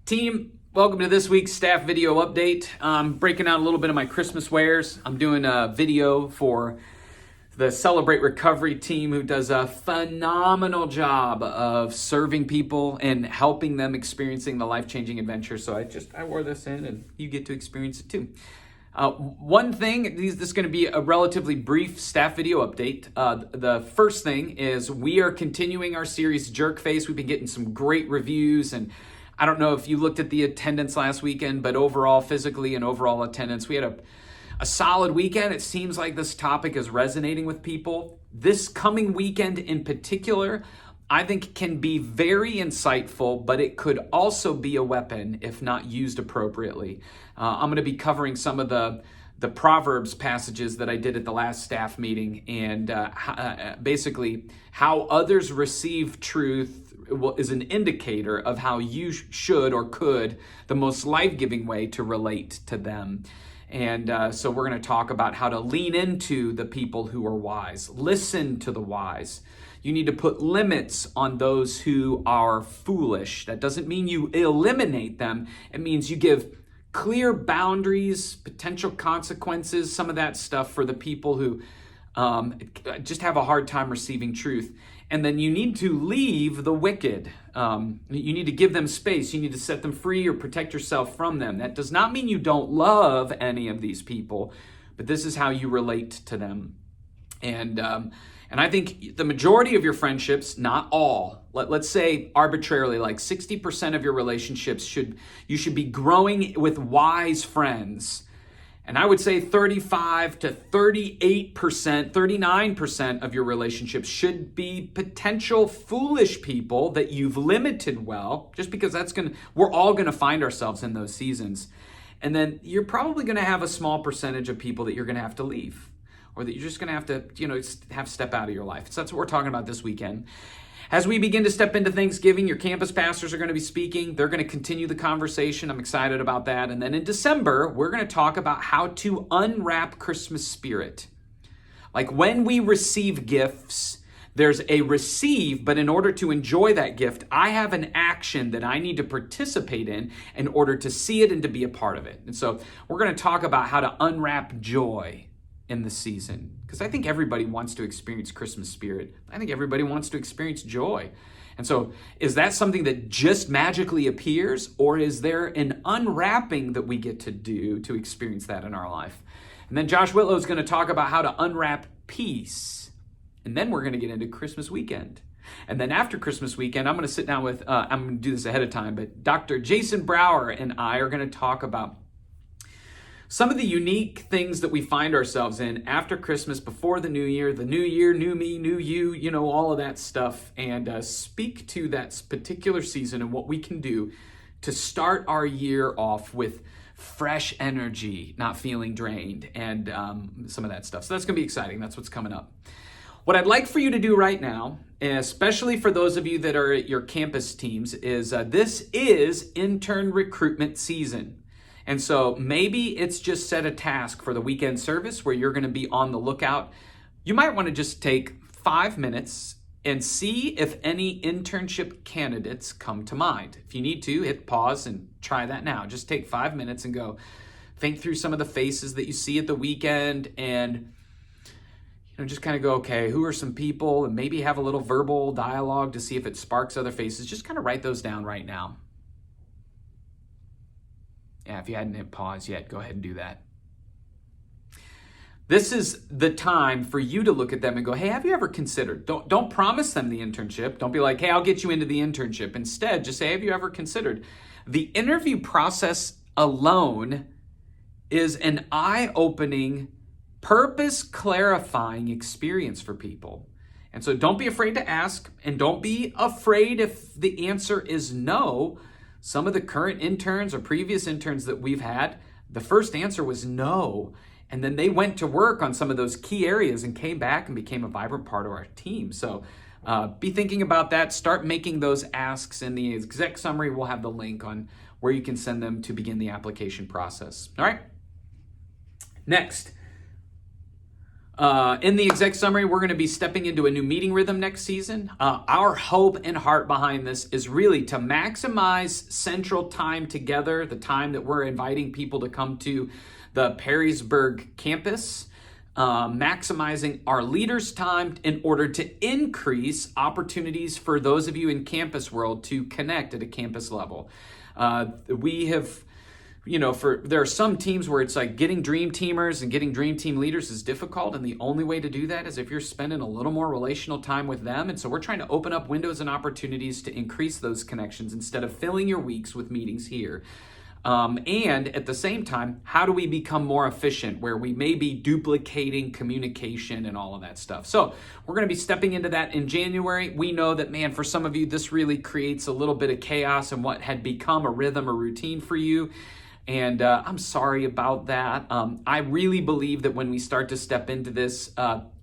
Team, welcome to this week's staff video update. I'm breaking out a little bit of my Christmas wares. I'm doing a video for the Celebrate Recovery team who does a phenomenal job of serving people and helping them experiencing the life-changing adventure. So I wore this in and you get to experience it too. One thing, this is going to be a relatively brief staff video update. The first thing is we are continuing our series Jerkface. We've been getting some great reviews, and I don't know if you looked at the attendance last weekend, but overall, physically and overall attendance, we had a solid weekend. It seems like this topic is resonating with people. This coming weekend in particular, I think can be very insightful, but it could also be a weapon if not used appropriately. I'm going to be covering some of the Proverbs passages that I did at the last staff meeting, and basically how others receive truth is an indicator of how you should or could, the most life-giving way to relate to them. And so we're going to talk about how to lean into the people who are wise. Listen to the wise. You need to put limits on those who are foolish. That doesn't mean you eliminate them. It means you give clear boundaries, potential consequences, some of that stuff for the people who just have a hard time receiving truth. And then you need to leave the wicked. You need to give them space. You need to set them free or protect yourself from them. That does not mean you don't love any of these people, but this is how you relate to them. And I think the majority of your friendships, not all, let's say arbitrarily, like 60% of your relationships you should be growing with wise friends. And I would say 35 to 38%, 39% of your relationships should be potential foolish people that you've limited well, just because we're all gonna find ourselves in those seasons. And then you're probably gonna have a small percentage of people that you're gonna have to leave, or that you're just gonna have to, have step out of your life. So that's what we're talking about this weekend. As we begin to step into Thanksgiving, your campus pastors are going to be speaking. They're going to continue the conversation. I'm excited about that. And then in December, we're going to talk about how to unwrap Christmas spirit. Like when we receive gifts, there's a receive, but in order to enjoy that gift, I have an action that I need to participate in order to see it and to be a part of it. And so we're going to talk about how to unwrap joy in the season, because I think everybody wants to experience Christmas spirit. I think everybody wants to experience joy. And so is that something that just magically appears, or is there an unwrapping that we get to do to experience that in our life? And then Josh Whitlow is going to talk about how to unwrap peace. And then we're going to get into Christmas weekend. And then after Christmas weekend, I'm going to sit down with, I'm going to do this ahead of time, but Dr. Jason Brower and I are going to talk about some of the unique things that we find ourselves in after Christmas, before the new year, new me, new you, all of that stuff, and speak to that particular season and what we can do to start our year off with fresh energy, not feeling drained, and some of that stuff. So that's going to be exciting. That's what's coming up. What I'd like for you to do right now, especially for those of you that are at your campus teams, is this is intern recruitment season. And so maybe it's just set a task for the weekend service where you're going to be on the lookout. You might want to just take 5 minutes and see if any internship candidates come to mind. If you need to, hit pause and try that now. Just take 5 minutes and go think through some of the faces that you see at the weekend, and just kind of go, okay, who are some people, and maybe have a little verbal dialogue to see if it sparks other faces. Just kind of write those down right now. Yeah, if you hadn't hit pause yet, go ahead and do that. This is the time for you to look at them and go, hey, have you ever considered? Don't promise them the internship. Don't be like, hey, I'll get you into the internship. Instead, just say, have you ever considered? The interview process alone is an eye-opening, purpose-clarifying experience for people. And so don't be afraid to ask, and don't be afraid if the answer is no. Some of the current interns or previous interns that we've had, the first answer was no. And then they went to work on some of those key areas and came back and became a vibrant part of our team. So be thinking about that. Start making those asks. In the exec summary, we'll have the link on where you can send them to begin the application process. All right. Next, In the exec summary, we're going to be stepping into a new meeting rhythm next season. Our hope and heart behind this is really to maximize central time together, the time that we're inviting people to come to the Perrysburg campus, maximizing our leaders' time in order to increase opportunities for those of you in campus world to connect at a campus level. We have, there are some teams where it's like getting dream teamers and getting dream team leaders is difficult, and the only way to do that is if you're spending a little more relational time with them. And so we're trying to open up windows and opportunities to increase those connections instead of filling your weeks with meetings here. And at the same time, how do we become more efficient where we may be duplicating communication and all of that stuff? So we're going to be stepping into that in January. We know that, man, for some of you, this really creates a little bit of chaos in what had become a rhythm or routine for you. And I'm sorry about that. I really believe that when we start to step into this,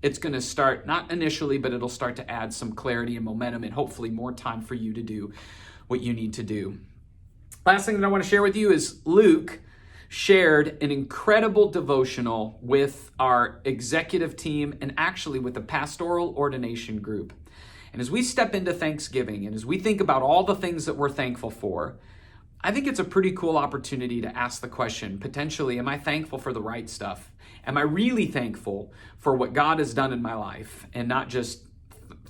it's going to start, not initially, but it'll start to add some clarity and momentum and hopefully more time for you to do what you need to do. Last thing that I want to share with you is Luke shared an incredible devotional with our executive team and actually with the pastoral ordination group. And as we step into Thanksgiving and as we think about all the things that we're thankful for, I think it's a pretty cool opportunity to ask the question, potentially, am I thankful for the right stuff? Am I really thankful for what God has done in my life and not just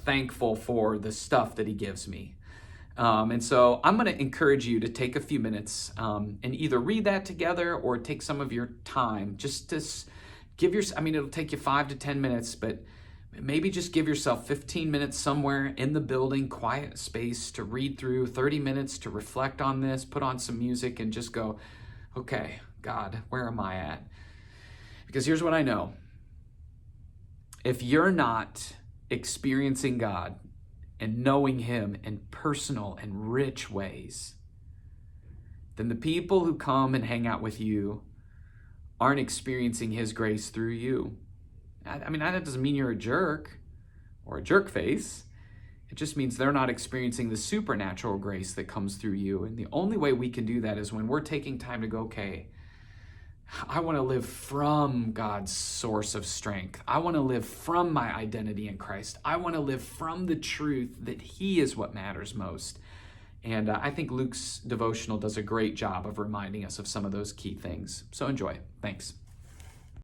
thankful for the stuff that he gives me? And so I'm going to encourage you to take a few minutes and either read that together or take some of your time just to give it'll take you 5 to 10 minutes, but maybe just give yourself 15 minutes somewhere in the building, quiet space to read through, 30 minutes to reflect on this, put on some music and just go, okay, God, where am I at? Because here's what I know. If you're not experiencing God and knowing him in personal and rich ways, then the people who come and hang out with you aren't experiencing his grace through you. I mean, that doesn't mean you're a jerk or a jerk face. It just means they're not experiencing the supernatural grace that comes through you. And the only way we can do that is when we're taking time to go, okay, I want to live from God's source of strength. I want to live from my identity in Christ. I want to live from the truth that he is what matters most. And I think Luke's devotional does a great job of reminding us of some of those key things. So enjoy. Thanks.